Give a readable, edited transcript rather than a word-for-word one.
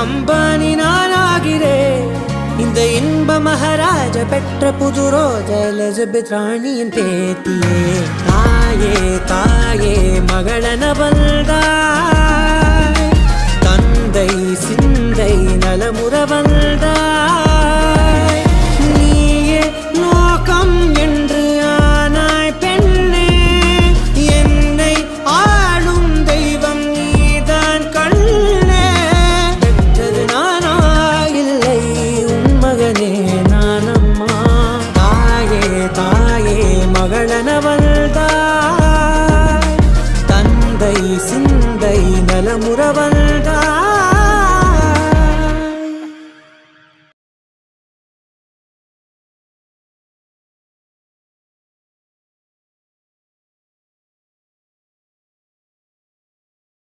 அம்பானி நானாகிறேன். இந்த இன்ப மகாராஜ பெற்ற புது ரோஜா எலிசபெத் ராணியின் பேத்தியே. தாயே தாயே மகளன வந்தாய், தந்தை சிந்தை நலமுற வந்தாய். நீயே லோகம் என்று ஆனாய் பெண்ணே, என்னை ஆளும் தெய்வம் நீதான் கண்ணே. பெற்றது நானா இல்லை உன் மகனே நானம்மா. தாயே தாயே மகளன வந்தாய், தந்தை சிந்தை நலமுற வந்தாய்.